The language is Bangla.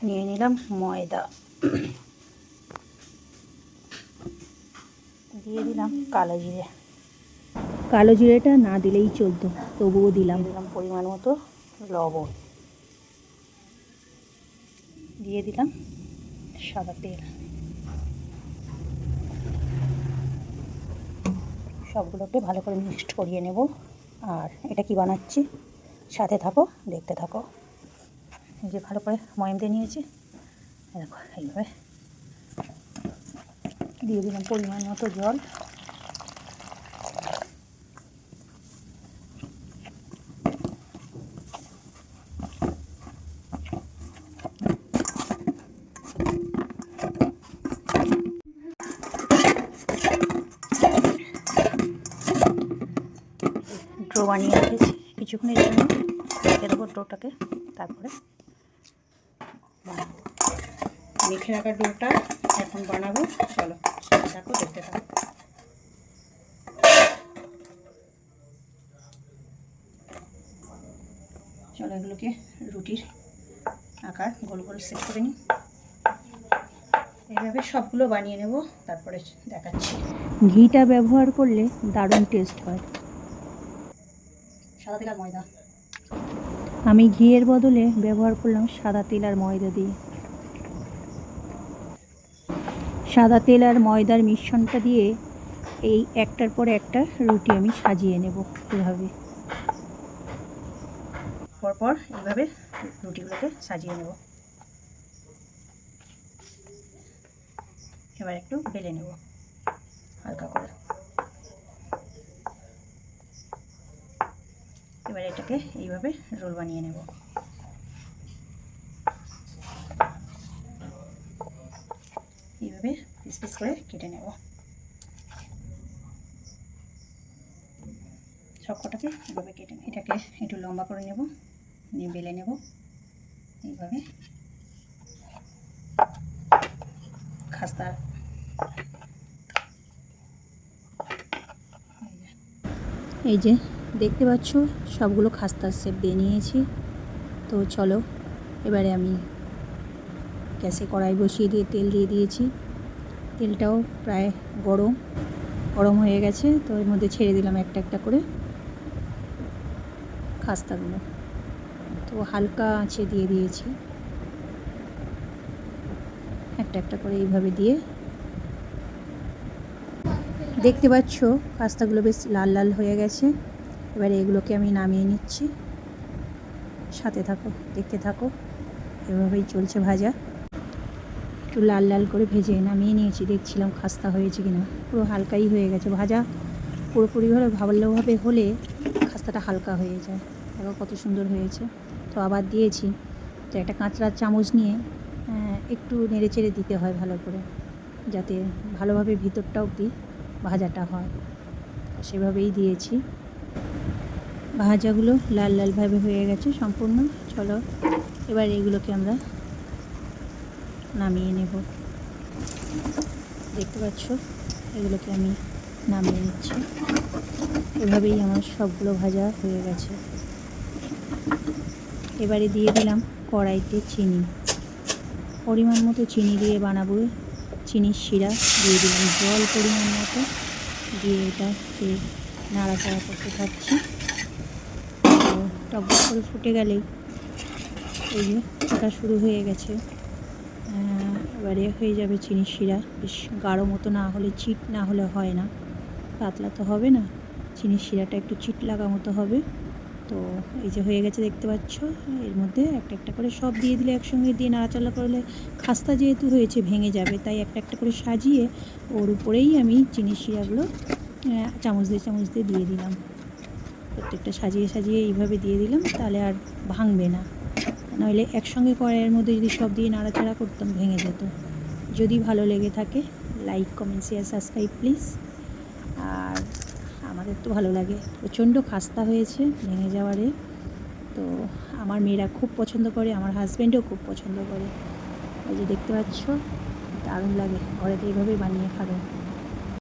নিয়ে নিলাম ময়দা, দিয়ে দিলাম কালো জিরে। কালো জিরেটা না দিলেই চলতো, তবুও দিলাম। দিলাম পরিমাণ মতো লবণ, দিয়ে দিলাম সাদা তেল। সবগুলোকে ভালো করে মিক্সড করিয়ে নেব। আর এটা কি বানাচ্ছি সাথে থাকো, দেখতে থাকো। এই যে ভালো করে ময়াম দিয়ে নিয়েছি, দেখো এইভাবে দিয়ে দিলাম পরিমাণ মতো জল। ডো বানিয়ে রেখেছি কিছুক্ষণের জন্য, রেখে দেবো ডোটাকে। তারপরে বানাবো মেখে রাখা ডোটা, এখন বানাবো। চলো সাথে থাকো, দেখতে থাকো। চলো এগুলোকে রুটির আকার গোল গোল সেট করে নিই। এইভাবে সবগুলো বানিয়ে নেব, তারপরে দেখাচ্ছি। ঘিটা ব্যবহার করলে দারুণ টেস্ট হয়। সাদা তেল আর ময়দা, আমি ঘিয়ের বদলে ব্যবহার করলাম সাদা তেল আর ময়দা দিয়ে। সাদা তেল আর ময়দার মিশ্রণটা দিয়ে এই একটার পর একটা রুটি আমি সাজিয়ে নেব এভাবে। পরপর এইভাবে রুটিগুলোকে সাজিয়ে নেব। এবার একটু বেলে নেব হালকা করে। এবার এটাকে এইভাবে রোল বানিয়ে নেব। এইভাবে পিস পিস করে কেটে নেব সবকটাকে। এইভাবে কেটে এটাকে একটু লম্বা করে নেব, নিয়ে বেলে নেব এইভাবে। খাস্তা এই যে দেখতে পাচ্ছ সবগুলো খাস্তার শেপ দিয়ে নিয়েছি। তো চলো এবারে আমি গ্যাসে কড়াই বসিয়ে দিয়ে তেল দিয়ে দিয়েছি। তেলটাও প্রায় গরম হয়ে গেছে। তো এর মধ্যে ছেড়ে দিলাম একটা একটা করে খাস্তাগুলো। তো হালকা আঁচে দিয়ে দিয়েছি, একটা একটা করে এইভাবে দিয়ে। দেখতে পাচ্ছ খাস্তাগুলো বেশ লাল লাল হয়ে গেছে। এবারে এগুলোকে আমি নামিয়ে নিচ্ছি। সাথে থাকো, দেখতে থাকো। এভাবেই চলছে ভাজা। একটু লাল লাল করে ভেজে নামিয়ে নিয়েছি। দেখছিলাম খাস্তা হয়েছে কিনা, পুরো হালকাই হয়ে গেছে। ভাজা পুরোপুরিভাবে ভালোভাবে হলে খাস্তাটা হালকা হয়ে যায়। দেখো কত সুন্দর হয়েছে। তো আবার দিয়েছি। তো একটা কাঁচড়ার চামচ নিয়ে একটু নেড়ে চেড়ে দিতে হয় ভালো করে, যাতে ভালোভাবে ভিতরটা অবধি ভাজাটা হয়। সেভাবেই দিয়েছি। ভাজাগুলো লাল লালভাবে হয়ে গেছে সম্পূর্ণ। চলো এবার এগুলোকে আমরা নামিয়ে নেব। দেখতে পাচ্ছ এগুলোকে আমি নামিয়ে নিচ্ছি। এভাবেই আমার সবগুলো ভাজা হয়ে গেছে। এবারে দিয়ে দিলাম কড়াইতে চিনি, পরিমাণ মতো চিনি দিয়ে বানাবো চিনির শিরা। দিয়ে দিলাম জল পরিমাণ মতো, দিয়ে এটাকে নাড়াচাড়া করতে থাকছি। তো টকবক করে ফুটে গেলেই এই যে ফোটা শুরু হয়ে গেছে। এবারে হয়ে যাবে চিনির শিরা। বেশ গাঢ় মতো না হলে, চিট না হলে হয় না, পাতলা তো হবে না। চিনির শিরাটা একটু চিট লাগা মতো হবে। তো এই যে হয়ে গেছে দেখতে পাচ্ছ। এর মধ্যে একটা একটা করে সব দিয়ে দিলে, একসঙ্গে দিয়ে নাড়াচাড়া করলে খাস্তা যেহেতু হয়েছে ভেঙে যাবে, তাই একটা একটা করে সাজিয়ে ওর উপরেই আমি চিনির শিরাগুলো চামচ দিয়ে দিয়ে দিলাম। প্রত্যেকটা সাজিয়ে সাজিয়ে এইভাবে দিয়ে দিলাম, তাহলে আর ভাঙবে না। নইলে একসঙ্গে কড়াইয়ের মধ্যে যদি সব দিয়ে নাড়াচাড়া করতাম ভেঙে যেত। যদি ভালো লেগে থাকে like, comment, share, subscribe please. আর আমাদের তো ভালো লাগে। প্রচণ্ড খাস্তা হয়েছে ভেঙে যাওয়ারে। তো আমার মেয়েরা খুব পছন্দ করে, আমার হাজব্যান্ডও খুব পছন্দ করে। এই যে দেখতে পাচ্ছ দারুণ লাগে। ঘরেতে এইভাবেই বানিয়ে খাবে।